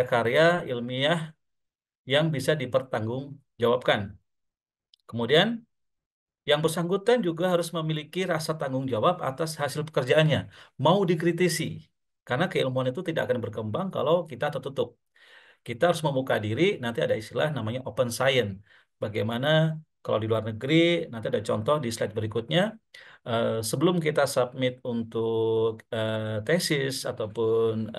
karya-karya ilmiah yang bisa dipertanggungjawabkan. Kemudian, yang bersangkutan juga harus memiliki rasa tanggung jawab atas hasil pekerjaannya, mau dikritisi. Karena keilmuan itu tidak akan berkembang kalau kita tertutup. Kita harus membuka diri, nanti ada istilah namanya open science. Bagaimana kalau di luar negeri, nanti ada contoh di slide berikutnya, sebelum kita submit untuk tesis ataupun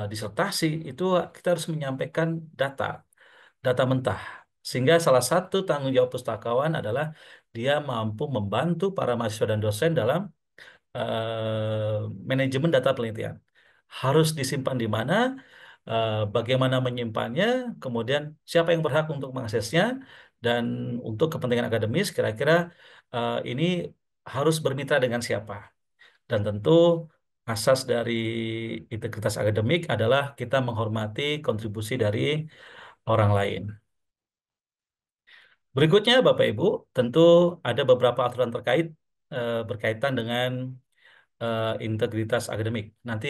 disertasi, itu kita harus menyampaikan data mentah. Sehingga salah satu tanggung jawab pustakawan adalah dia mampu membantu para mahasiswa dan dosen dalam manajemen data penelitian. Harus disimpan di mana, bagaimana menyimpannya, kemudian siapa yang berhak untuk mengaksesnya, dan untuk kepentingan akademis kira-kira ini harus bermitra dengan siapa. Dan tentu asas dari integritas akademik adalah kita menghormati kontribusi dari orang lain. Berikutnya, Bapak Ibu, tentu ada beberapa aturan terkait berkaitan dengan integritas akademik. Nanti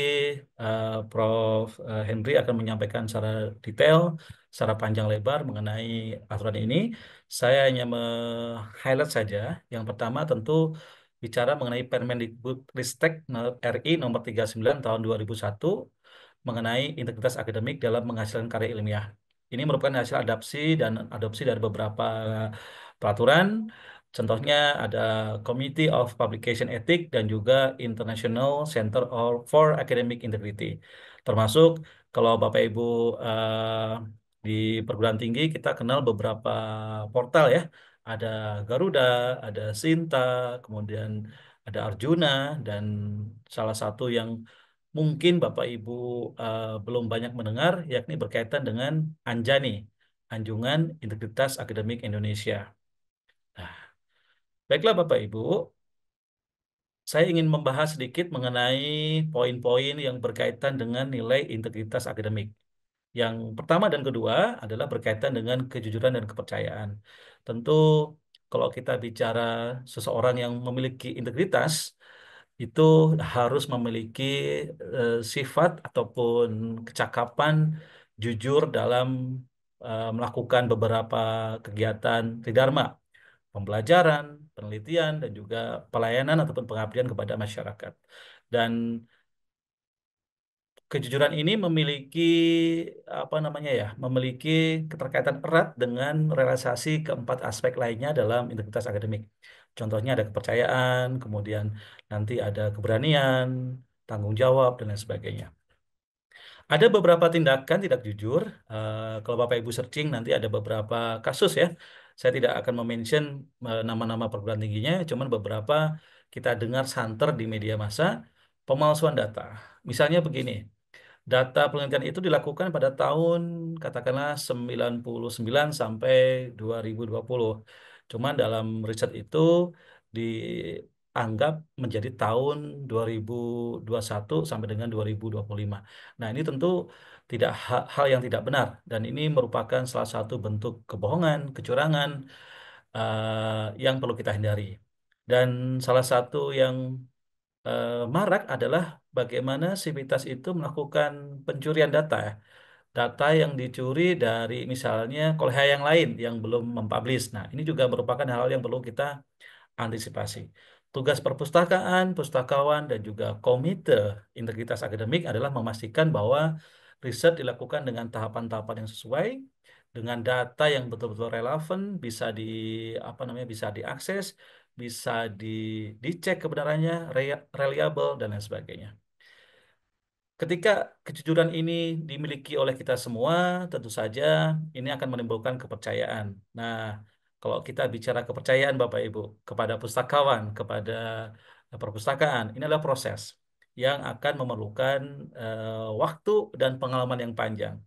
Prof. Henry akan menyampaikan secara detail, secara panjang lebar mengenai aturan ini. Saya hanya highlight saja. Yang pertama tentu bicara mengenai Permendikbudristek RI nomor 39 tahun 2001 mengenai integritas akademik dalam menghasilkan karya ilmiah. Ini merupakan hasil adopsi dari beberapa peraturan. Contohnya ada Committee of Publication Ethics dan juga International Center for Academic Integrity. Termasuk kalau Bapak Ibu di perguruan tinggi kita kenal beberapa portal ya. Ada Garuda, ada Sinta, kemudian ada Arjuna, dan salah satu yang mungkin Bapak Ibu belum banyak mendengar, yakni berkaitan dengan Anjani, Anjungan Integritas Akademik Indonesia. Nah, baiklah Bapak Ibu, saya ingin membahas sedikit mengenai poin-poin yang berkaitan dengan nilai integritas akademik. Yang pertama dan kedua adalah berkaitan dengan kejujuran dan kepercayaan. Tentu kalau kita bicara seseorang yang memiliki integritas, itu harus memiliki sifat ataupun kecakapan jujur dalam melakukan beberapa kegiatan tridharma, pembelajaran, penelitian, dan juga pelayanan ataupun pengabdian kepada masyarakat. Dan kejujuran ini memiliki apa namanya ya, memiliki keterkaitan erat dengan realisasi keempat aspek lainnya dalam integritas akademik. Contohnya ada kepercayaan, kemudian nanti ada keberanian, tanggung jawab, dan lain sebagainya. Ada beberapa tindakan tidak jujur. Kalau Bapak Ibu searching nanti ada beberapa kasus ya. Saya tidak akan mention nama-nama perguruan tingginya, cuman beberapa kita dengar santer di media massa, pemalsuan data. Misalnya begini, data penelitian itu dilakukan pada tahun katakanlah 99 sampai 2020. Cuman dalam riset itu dianggap menjadi tahun 2021 sampai dengan 2025. Nah, ini tentu tidak hal yang tidak benar, dan ini merupakan salah satu bentuk kebohongan, kecurangan yang perlu kita hindari. Dan salah satu yang marak adalah bagaimana Sivitas itu melakukan pencurian data, ya. Data yang dicuri dari misalnya koleha yang lain yang belum mempublish. Nah, ini juga merupakan hal yang perlu kita antisipasi. Tugas perpustakaan, pustakawan, dan juga komite integritas akademik adalah memastikan bahwa riset dilakukan dengan tahapan-tahapan yang sesuai, dengan data yang betul-betul relevan, bisa apa namanya, bisa diakses, bisa dicek kebenarannya, reliable, dan lain sebagainya. Ketika kejujuran ini dimiliki oleh kita semua, tentu saja ini akan menimbulkan kepercayaan. Nah, kalau kita bicara kepercayaan Bapak Ibu kepada pustakawan, kepada perpustakaan, ini adalah proses yang akan memerlukan waktu dan pengalaman yang panjang.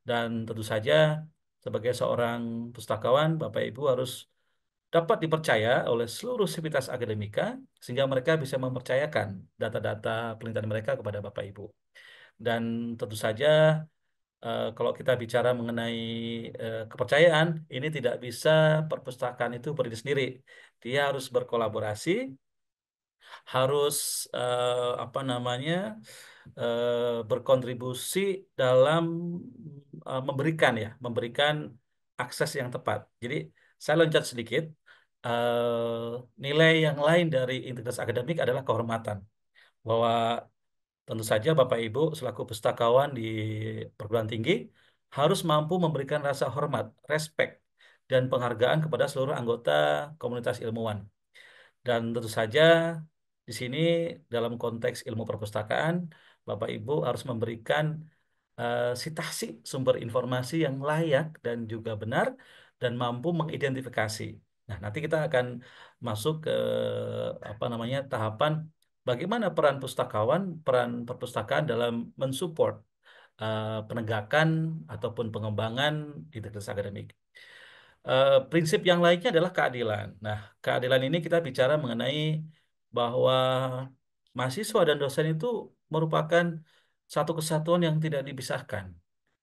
Dan tentu saja sebagai seorang pustakawan, Bapak Ibu harus dapat dipercaya oleh seluruh sivitas akademika sehingga mereka bisa mempercayakan data-data penelitian mereka kepada Bapak Ibu. Dan tentu saja kalau kita bicara mengenai kepercayaan, ini tidak bisa perpustakaan itu berdiri sendiri. Dia harus berkolaborasi, harus apa namanya, berkontribusi dalam memberikan akses yang tepat. Jadi saya loncat sedikit. Nilai yang lain dari integritas akademik adalah kehormatan. Bahwa tentu saja Bapak Ibu selaku pustakawan di perguruan tinggi harus mampu memberikan rasa hormat, respek, dan penghargaan kepada seluruh anggota komunitas ilmuwan. Dan tentu saja di sini dalam konteks ilmu perpustakaan, Bapak Ibu harus memberikan sitasi sumber informasi yang layak dan juga benar dan mampu mengidentifikasi. Nah, nanti kita akan masuk ke apa namanya tahapan bagaimana peran pustakawan, peran perpustakaan dalam mensupport penegakan ataupun pengembangan integritas akademik. Prinsip yang lainnya adalah keadilan. Nah, keadilan ini kita bicara mengenai bahwa mahasiswa dan dosen itu merupakan satu kesatuan yang tidak dipisahkan.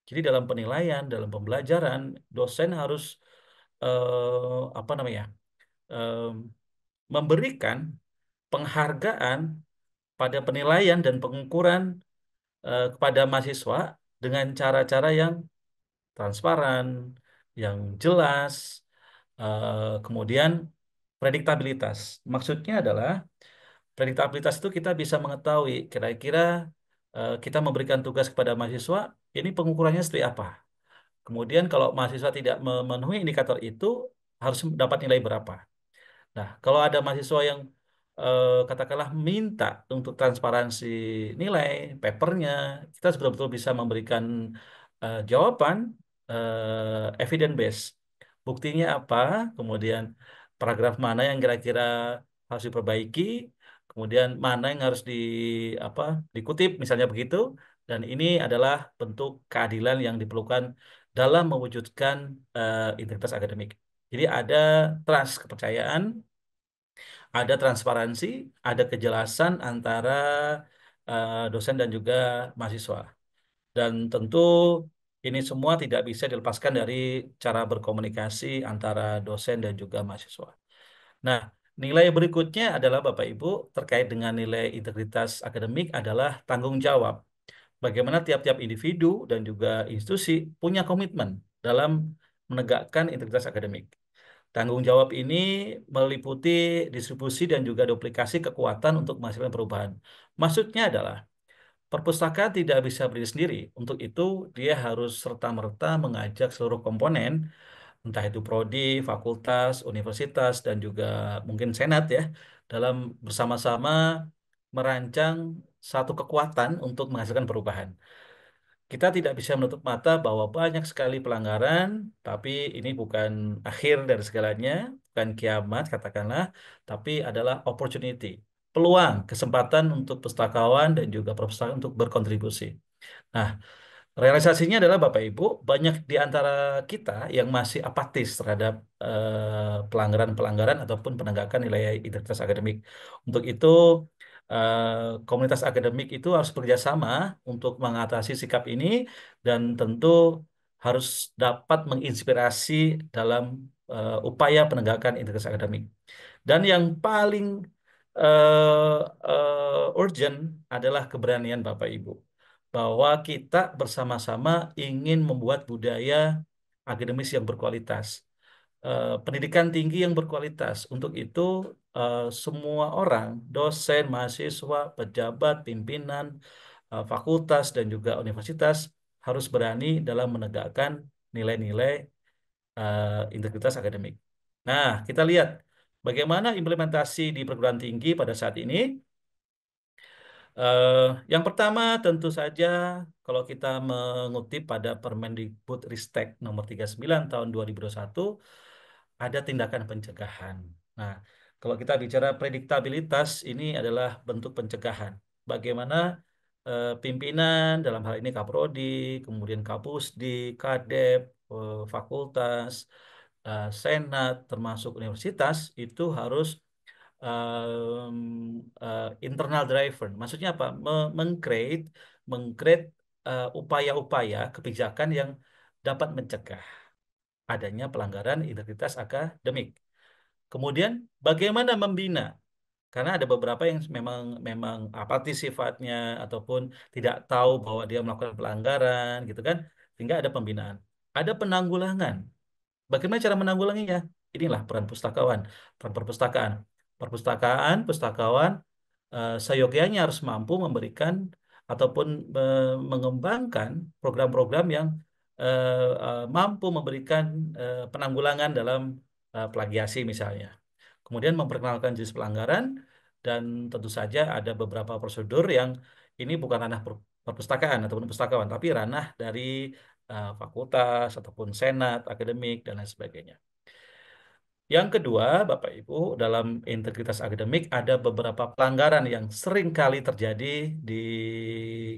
Jadi dalam penilaian, dalam pembelajaran, dosen harus apa namanya eh, memberikan penghargaan pada penilaian dan pengukuran kepada mahasiswa dengan cara-cara yang transparan, yang jelas, kemudian prediktabilitas. Maksudnya adalah prediktabilitas itu kita bisa mengetahui kira-kira kita memberikan tugas kepada mahasiswa, ini pengukurannya seperti apa. Kemudian kalau mahasiswa tidak memenuhi indikator itu, harus dapat nilai berapa. Nah, kalau ada mahasiswa yang katakanlah minta untuk transparansi nilai papernya, kita betul-betul bisa memberikan jawaban evidence based. Buktinya apa? Kemudian paragraf mana yang kira-kira harus diperbaiki, kemudian mana yang harus apa dikutip, misalnya begitu. Dan ini adalah bentuk keadilan yang diperlukan dalam mewujudkan integritas akademik. Jadi ada trust, kepercayaan, ada transparansi, ada kejelasan antara dosen dan juga mahasiswa. Dan tentu ini semua tidak bisa dilepaskan dari cara berkomunikasi antara dosen dan juga mahasiswa. Nah, nilai berikutnya adalah Bapak Ibu terkait dengan nilai integritas akademik adalah tanggung jawab. Bagaimana tiap-tiap individu dan juga institusi punya komitmen dalam menegakkan integritas akademik. Tanggung jawab ini meliputi distribusi dan juga duplikasi kekuatan untuk menghasilkan perubahan. Maksudnya adalah perpustakaan tidak bisa berdiri sendiri. Untuk itu, dia harus serta-merta mengajak seluruh komponen, entah itu prodi, fakultas, universitas, dan juga mungkin senat ya, dalam bersama-sama merancang satu kekuatan untuk menghasilkan perubahan. Kita tidak bisa menutup mata bahwa banyak sekali pelanggaran, tapi ini bukan akhir dari segalanya, bukan kiamat katakanlah, tapi adalah opportunity, peluang, kesempatan untuk pustakawan dan juga perpustakaan untuk berkontribusi. Nah, realisasinya adalah Bapak Ibu, banyak di antara kita yang masih apatis terhadap pelanggaran-pelanggaran ataupun penegakan nilai integritas akademik. Untuk itu, komunitas akademik itu harus bekerja sama untuk mengatasi sikap ini dan tentu harus dapat menginspirasi dalam upaya penegakan integritas akademik. Dan yang paling urgent adalah keberanian Bapak Ibu bahwa kita bersama-sama ingin membuat budaya akademis yang berkualitas, pendidikan tinggi yang berkualitas. Untuk itu, semua orang, dosen, mahasiswa, pejabat, pimpinan, fakultas, dan juga universitas harus berani dalam menegakkan nilai-nilai integritas akademik. Nah, kita lihat bagaimana implementasi di perguruan tinggi pada saat ini. Eh, yang pertama tentu saja kalau kita mengutip pada Permendikbud-Ristek nomor 39 tahun 2021 ada tindakan pencegahan. Nah, kalau kita bicara prediktabilitas ini adalah bentuk pencegahan. Bagaimana pimpinan dalam hal ini Kaprodi, kemudian Kapusdi, Kadep, fakultas, senat termasuk universitas itu harus internal driver. Maksudnya apa? Mengcreate mengcreate upaya-upaya kebijakan yang dapat mencegah adanya pelanggaran integritas akademik. Kemudian bagaimana membina? Karena ada beberapa yang memang memang apatis sifatnya ataupun tidak tahu bahwa dia melakukan pelanggaran gitu kan, sehingga ada pembinaan. Ada penanggulangan. Bagaimana cara menanggulanginya? Inilah peran pustakawan, peran perpustakaan. Perpustakaan, pustakawan seyogyanya harus mampu memberikan ataupun mengembangkan program-program yang mampu memberikan penanggulangan dalam plagiasi misalnya. Kemudian memperkenalkan jenis pelanggaran dan tentu saja ada beberapa prosedur yang ini bukan ranah perpustakaan ataupun pustakawan, tapi ranah dari fakultas ataupun senat, akademik dan lain sebagainya. Yang kedua, Bapak Ibu, dalam integritas akademik ada beberapa pelanggaran yang sering kali terjadi di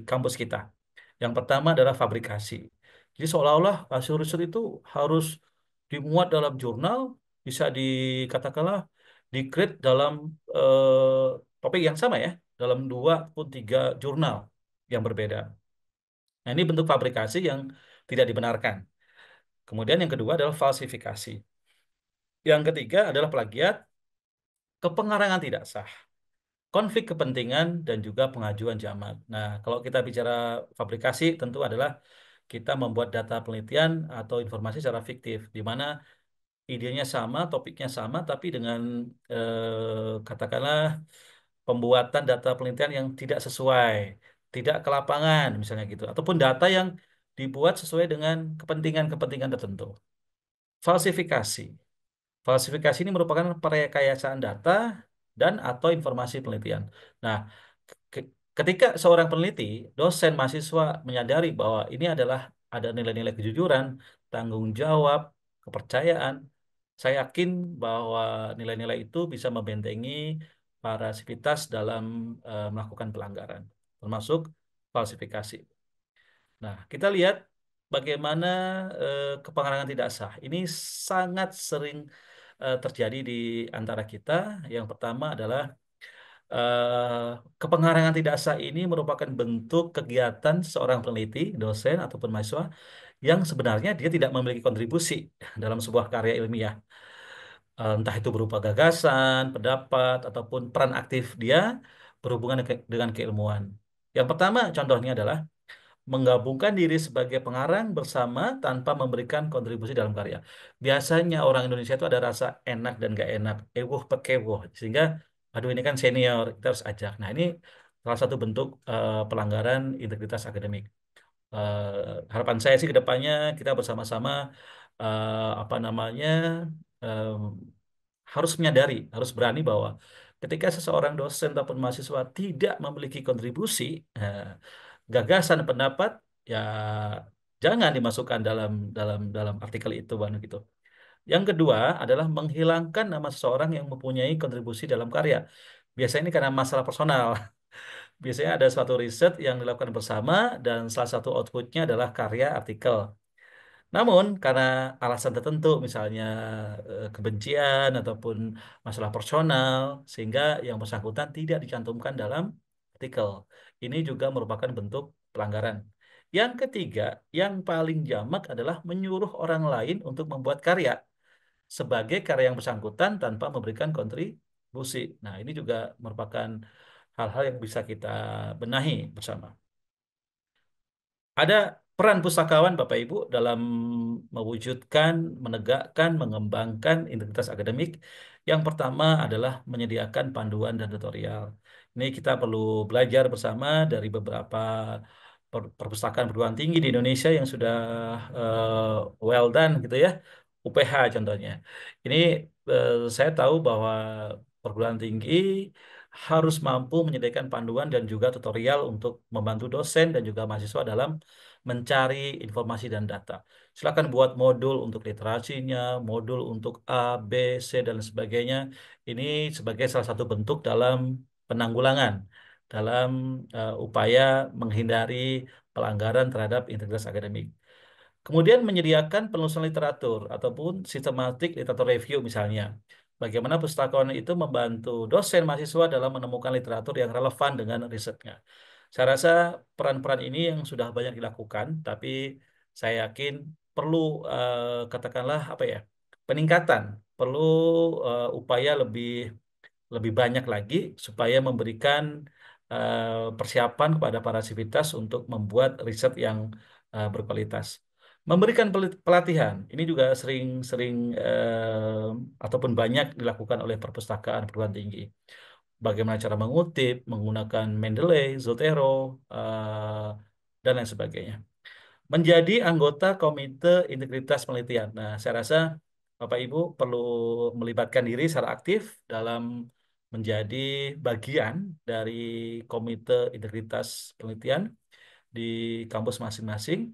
kampus kita. Yang pertama adalah fabrikasi. Jadi seolah-olah hasil riset itu harus dimuat dalam jurnal, bisa dikatakanlah di-grade dalam topik yang sama ya, dalam 2 pun 3 jurnal yang berbeda. Nah, ini bentuk fabrikasi yang tidak dibenarkan. Kemudian yang kedua adalah falsifikasi. Yang ketiga adalah plagiat, kepengarangan tidak sah, konflik kepentingan, dan juga pengajuan jamak. Nah, kalau kita bicara fabrikasi, tentu adalah kita membuat data penelitian atau informasi secara fiktif, di mana idenya sama, topiknya sama, tapi dengan katakanlah pembuatan data penelitian yang tidak sesuai, tidak ke lapangan, misalnya gitu, ataupun data yang dibuat sesuai dengan kepentingan-kepentingan tertentu. Falsifikasi. Falsifikasi ini merupakan perekayasaan data dan atau informasi penelitian. Nah, ketika seorang peneliti, dosen, mahasiswa menyadari bahwa ini adalah ada nilai-nilai kejujuran, tanggung jawab, kepercayaan, saya yakin bahwa nilai-nilai itu bisa membentengi para sivitas dalam melakukan pelanggaran, termasuk falsifikasi. Nah, kita lihat bagaimana kepengarangan tidak sah. Ini sangat sering terjadi di antara kita. Yang pertama adalah kepengarangan tidak sah ini merupakan bentuk kegiatan seorang peneliti, dosen ataupun mahasiswa yang sebenarnya dia tidak memiliki kontribusi dalam sebuah karya ilmiah. Entah itu berupa gagasan, pendapat, ataupun peran aktif dia berhubungan dengan keilmuan. Yang pertama contohnya adalah menggabungkan diri sebagai pengarang bersama tanpa memberikan kontribusi dalam karya. Biasanya orang Indonesia itu ada rasa enak dan gak enak, ewuh pekewuh, sehingga aduh ini kan senior, kita harus ajak. Nah ini salah satu bentuk pelanggaran integritas akademik. Harapan saya sih ke depannya kita bersama-sama apa namanya em, harus menyadari, harus berani bahwa ketika seseorang dosen ataupun mahasiswa tidak memiliki kontribusi, gagasan pendapat ya jangan dimasukkan dalam dalam artikel itu, Bang gitu. Yang kedua adalah menghilangkan nama seseorang yang mempunyai kontribusi dalam karya. Biasanya ini karena masalah personal. Biasanya ada suatu riset yang dilakukan bersama dan salah satu outputnya adalah karya artikel. Namun karena alasan tertentu, misalnya kebencian ataupun masalah personal, sehingga yang bersangkutan tidak dicantumkan dalam artikel. Ini juga merupakan bentuk pelanggaran. Yang ketiga, yang paling jamak adalah menyuruh orang lain untuk membuat karya sebagai karya yang bersangkutan tanpa memberikan kontribusi. Nah, ini juga merupakan hal-hal yang bisa kita benahi bersama. Ada peran pustakawan Bapak Ibu dalam mewujudkan, menegakkan, mengembangkan integritas akademik. Yang pertama adalah menyediakan panduan dan tutorial. Ini kita perlu belajar bersama dari beberapa perpustakaan perguruan tinggi di Indonesia yang sudah well done gitu ya. UPH contohnya. Ini saya tahu bahwa perguruan tinggi harus mampu menyediakan panduan dan juga tutorial untuk membantu dosen dan juga mahasiswa dalam mencari informasi dan data. Silakan buat modul untuk literasinya, modul untuk A, B, C, dan sebagainya. Ini sebagai salah satu bentuk dalam penanggulangan, dalam upaya menghindari pelanggaran terhadap integritas akademik. Kemudian menyediakan penelusuran literatur ataupun sistematik literatur review misalnya. Bagaimana pustakawan itu membantu dosen mahasiswa dalam menemukan literatur yang relevan dengan risetnya. Saya rasa peran-peran ini yang sudah banyak dilakukan, tapi saya yakin perlu katakanlah apa ya peningkatan, perlu upaya lebih lebih banyak lagi supaya memberikan persiapan kepada para sivitas untuk membuat riset yang berkualitas. Memberikan pelatihan, ini juga sering-sering ataupun banyak dilakukan oleh perpustakaan perguruan tinggi. Bagaimana cara mengutip, menggunakan Mendeley, Zotero, dan lain sebagainya. Menjadi anggota Komite Integritas Penelitian. Nah, saya rasa Bapak Ibu perlu melibatkan diri secara aktif dalam menjadi bagian dari Komite Integritas Penelitian di kampus masing-masing.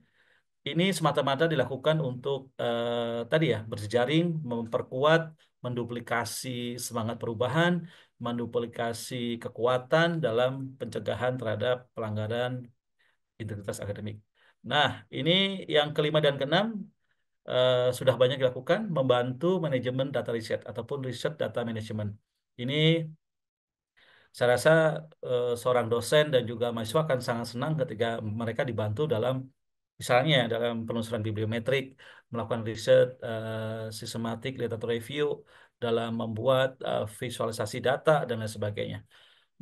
Ini semata-mata dilakukan untuk tadi ya berjejaring, memperkuat, menduplikasi semangat perubahan, menduplikasi kekuatan dalam pencegahan terhadap pelanggaran integritas akademik. Nah, ini yang kelima dan keenam sudah banyak dilakukan membantu manajemen data riset ataupun riset data management. Ini saya rasa seorang dosen dan juga mahasiswa akan sangat senang ketika mereka dibantu dalam misalnya dalam penelusuran bibliometrik, melakukan riset sistematik, literatur review, dalam membuat visualisasi data dan lain sebagainya.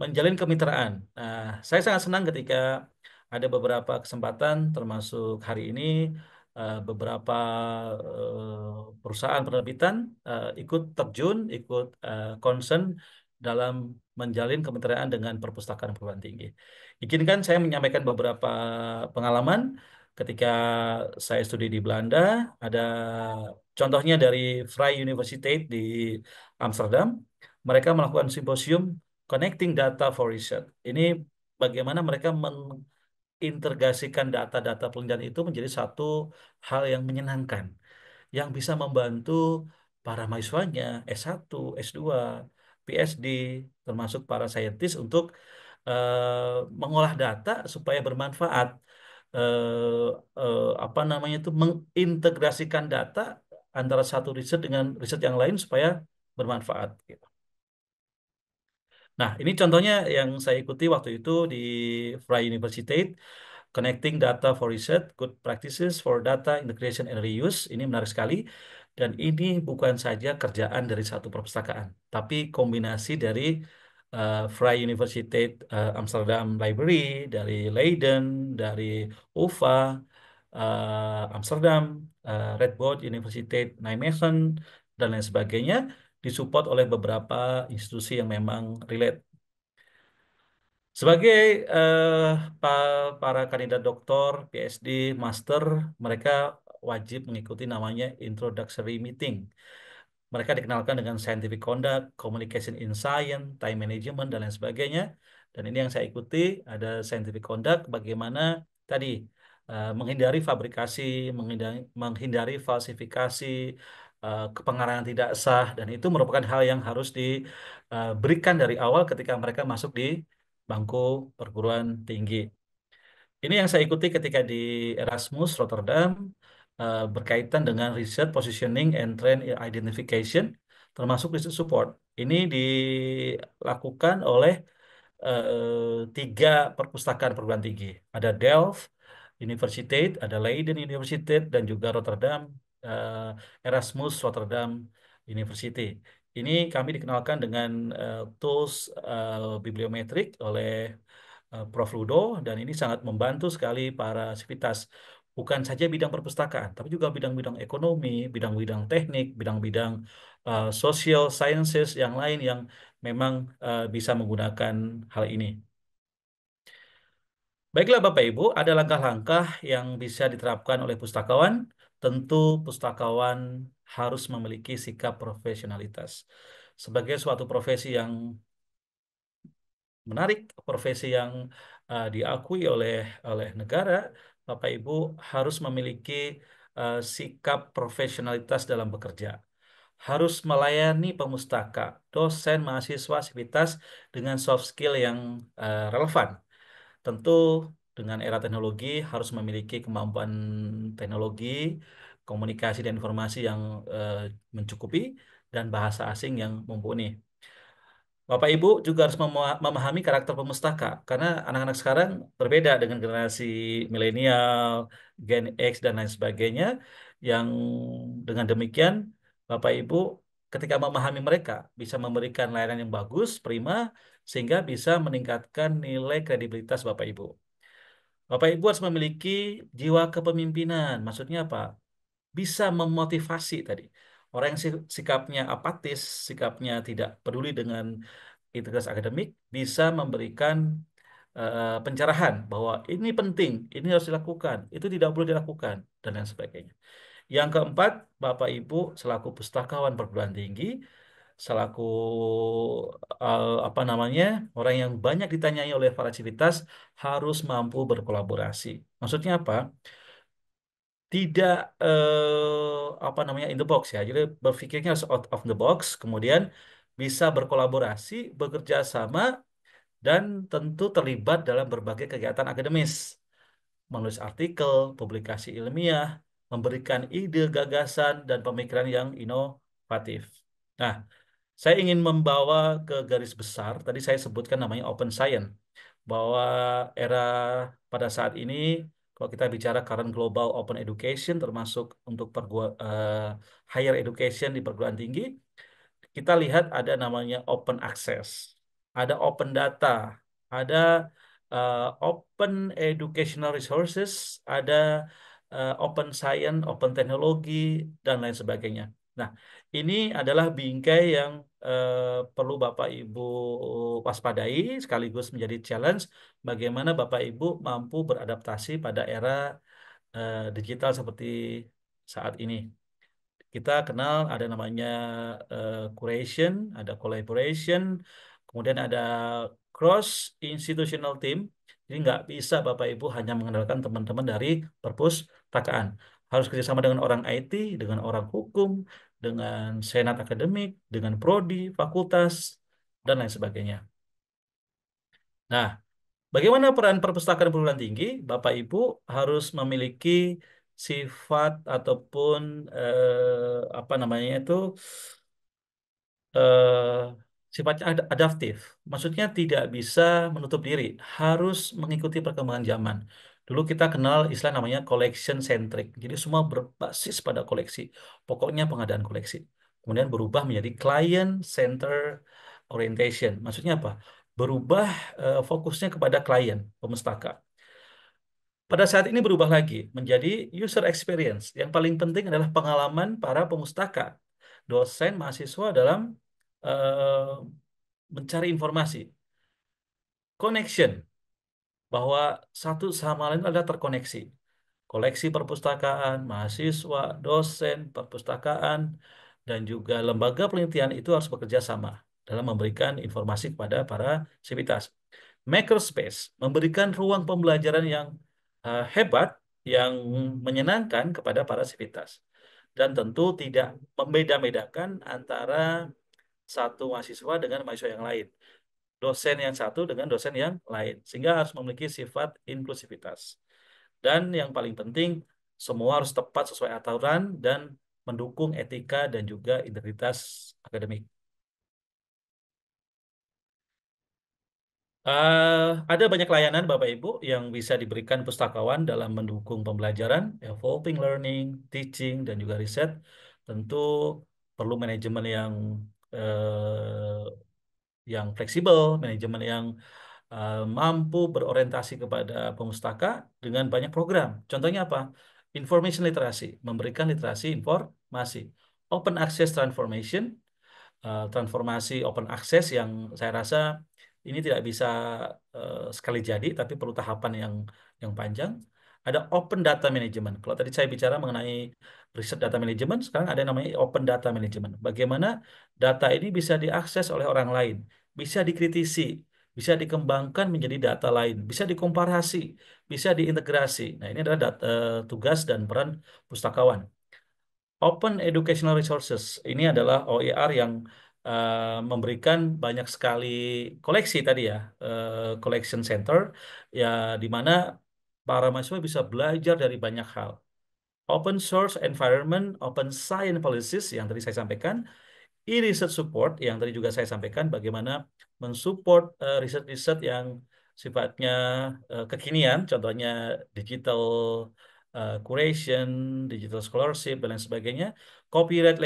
Menjalin kemitraan. Nah, saya sangat senang ketika ada beberapa kesempatan, termasuk hari ini, beberapa perusahaan penerbitan ikut terjun, ikut concern dalam menjalin kemitraan dengan perpustakaan perguruan tinggi. Izinkan saya menyampaikan beberapa pengalaman ketika saya studi di Belanda. Ada contohnya dari Vrije Universiteit di Amsterdam. Mereka melakukan simposium Connecting Data for Research. Ini bagaimana mereka mengintegrasikan data-data penelitian itu menjadi satu hal yang menyenangkan, yang bisa membantu para mahasiswanya S1, S2, PhD, termasuk para saintis untuk mengolah data supaya bermanfaat. Apa namanya itu mengintegrasikan data antara satu riset dengan riset yang lain supaya bermanfaat, gitu. Nah, ini contohnya yang saya ikuti waktu itu di Vrije Universiteit, Connecting Data for Research, Good Practices for Data Integration and Reuse. Ini menarik sekali. Dan ini bukan saja kerjaan dari satu perpustakaan, tapi kombinasi dari Vrije Universiteit Amsterdam Library, dari Leiden, dari UvA, Amsterdam, Radboud Universiteit Nijmegen, dan lain sebagainya, disupport oleh beberapa institusi yang memang relate. Sebagai para kandidat doktor, PhD, master, mereka wajib mengikuti namanya introductory meeting. Mereka dikenalkan dengan scientific conduct, communication in science, time management, dan lain sebagainya. Dan ini yang saya ikuti, ada scientific conduct, bagaimana tadi menghindari fabrikasi, menghindari falsifikasi, kepengarangan tidak sah, dan itu merupakan hal yang harus diberikan dari awal ketika mereka masuk di bangku perguruan tinggi. Ini yang saya ikuti ketika di Erasmus Rotterdam berkaitan dengan research positioning and trend identification termasuk research support. Ini dilakukan oleh tiga perpustakaan perguruan tinggi. Ada Delft Universiteit, ada Leiden Universiteit, dan juga Rotterdam Erasmus Rotterdam University. Ini kami dikenalkan dengan tools bibliometrik oleh Prof. Ludo, dan ini sangat membantu sekali para sivitas. Bukan saja bidang perpustakaan, tapi juga bidang-bidang ekonomi, bidang-bidang teknik, bidang-bidang social sciences yang lain yang memang bisa menggunakan hal ini. Baiklah Bapak Ibu, ada langkah-langkah yang bisa diterapkan oleh pustakawan. Tentu pustakawan harus memiliki sikap profesionalitas. Sebagai suatu profesi yang menarik, profesi yang diakui oleh negara, Bapak Ibu harus memiliki sikap profesionalitas dalam bekerja. Harus melayani pemustaka, dosen, mahasiswa, sivitas dengan soft skill yang relevan. Tentu dengan era teknologi harus memiliki kemampuan teknologi, komunikasi dan informasi yang mencukupi, dan bahasa asing yang mumpuni. Bapak Ibu juga harus memahami karakter pemustaka, karena anak-anak sekarang berbeda dengan generasi milenial, Gen X, dan lain sebagainya, yang dengan demikian Bapak Ibu ketika memahami mereka, bisa memberikan layanan yang bagus, prima, sehingga bisa meningkatkan nilai kredibilitas Bapak Ibu. Bapak Ibu harus memiliki jiwa kepemimpinan. Maksudnya apa? Bisa memotivasi tadi. Orang yang sikapnya apatis, sikapnya tidak peduli dengan integritas akademik, bisa memberikan pencerahan bahwa ini penting, ini harus dilakukan, itu tidak boleh dilakukan, dan lain sebagainya. Yang keempat, Bapak Ibu selaku pustakawan perguruan tinggi, selaku apa namanya, orang yang banyak ditanyai oleh fasilitas, harus mampu berkolaborasi. Maksudnya apa? Tidak apa namanya in the box ya. Jadi berpikirnya harus out of the box, kemudian bisa berkolaborasi, bekerja sama, dan tentu terlibat dalam berbagai kegiatan akademis, menulis artikel, publikasi ilmiah, memberikan ide, gagasan, dan pemikiran yang inovatif. Nah, saya ingin membawa ke garis besar, tadi saya sebutkan namanya open science, bahwa era pada saat ini, kalau kita bicara current global open education, termasuk untuk higher education di perguruan tinggi, kita lihat ada namanya open access, ada open data, ada open educational resources, ada open science, open teknologi, dan lain sebagainya. Nah, ini adalah bingkai yang perlu Bapak Ibu waspadai, sekaligus menjadi challenge bagaimana Bapak Ibu mampu beradaptasi pada era digital seperti saat ini. Kita kenal ada namanya curation, ada collaboration, kemudian ada cross institutional team. Jadi nggak bisa Bapak Ibu hanya mengandalkan teman-teman dari perpustakaan. Harus kerjasama dengan orang IT, dengan orang hukum, dengan senat akademik, dengan prodi, fakultas, dan lain sebagainya. Nah, bagaimana peran perpustakaan perguruan tinggi? Bapak Ibu harus memiliki sifat ataupun apa namanya itu eh, sifatnya adaptif. Maksudnya tidak bisa menutup diri, harus mengikuti perkembangan zaman. Dulu kita kenal istilah namanya collection centric. Jadi semua berbasis pada koleksi. Pokoknya pengadaan koleksi. Kemudian berubah menjadi client center orientation. Maksudnya apa? Berubah fokusnya kepada klien, pemustaka. Pada saat ini berubah lagi menjadi user experience. Yang paling penting adalah pengalaman para pemustaka, dosen, mahasiswa dalam eh, mencari informasi. Connection, bahwa satu sama lain adalah terkoneksi. Koleksi perpustakaan, mahasiswa, dosen, perpustakaan, dan juga lembaga penelitian itu harus bekerja sama dalam memberikan informasi kepada para sivitas. Makerspace memberikan ruang pembelajaran yang hebat, yang menyenangkan kepada para sivitas. Dan tentu tidak membeda-bedakan antara satu mahasiswa dengan mahasiswa yang lain, dosen yang satu dengan dosen yang lain, sehingga harus memiliki sifat inklusivitas. Dan yang paling penting, semua harus tepat sesuai aturan dan mendukung etika dan juga integritas akademik. Ada banyak layanan Bapak Ibu yang bisa diberikan pustakawan dalam mendukung pembelajaran, evolving learning, teaching, dan juga riset. Tentu perlu manajemen yang fleksibel, manajemen yang mampu berorientasi kepada pemustaka dengan banyak program. Contohnya apa? Information literasi, memberikan literasi informasi. Open access transformation, transformasi open access yang saya rasa ini tidak bisa sekali jadi, tapi perlu tahapan yang panjang. Ada open data management. Kalau tadi saya bicara mengenai riset data management, sekarang ada yang namanya open data management. Bagaimana data ini bisa diakses oleh orang lain, bisa dikritisi, bisa dikembangkan menjadi data lain, bisa dikomparasi, bisa diintegrasi. Nah, ini adalah tugas dan peran pustakawan. Open Educational Resources ini adalah OER yang memberikan banyak sekali koleksi tadi ya, collection center ya, di mana para mahasiswa bisa belajar dari banyak hal. Open Source Environment, Open Science Policies yang tadi saya sampaikan, e-research support yang tadi juga saya sampaikan bagaimana mensupport riset-riset yang sifatnya kekinian, contohnya digital curation, digital scholarship, dan lain sebagainya. Copyright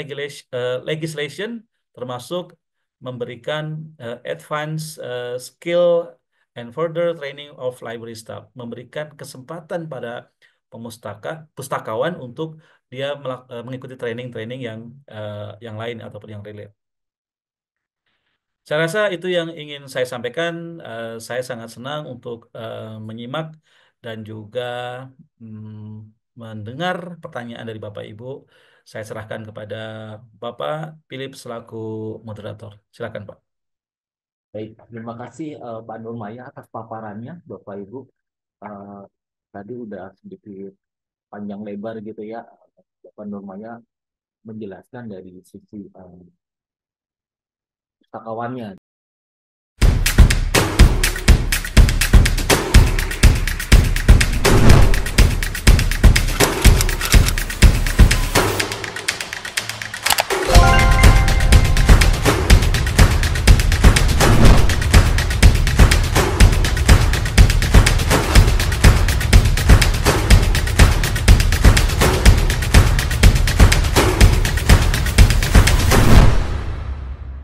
legislation termasuk memberikan advance skill and further training of library staff, memberikan kesempatan pada pustakawan untuk dia mengikuti training-training yang lain ataupun yang relate. Saya rasa itu yang ingin saya sampaikan. Saya sangat senang untuk menyimak dan juga mendengar pertanyaan dari Bapak Ibu. Saya serahkan kepada Bapak Philip selaku moderator. Silakan, Pak. Baik, terima kasih Pak Nurmaya atas paparannya, Bapak Ibu. Eh, Tadi udah sedikit panjang lebar gitu ya, Bapak Nurmaya menjelaskan dari sisi pustakawannya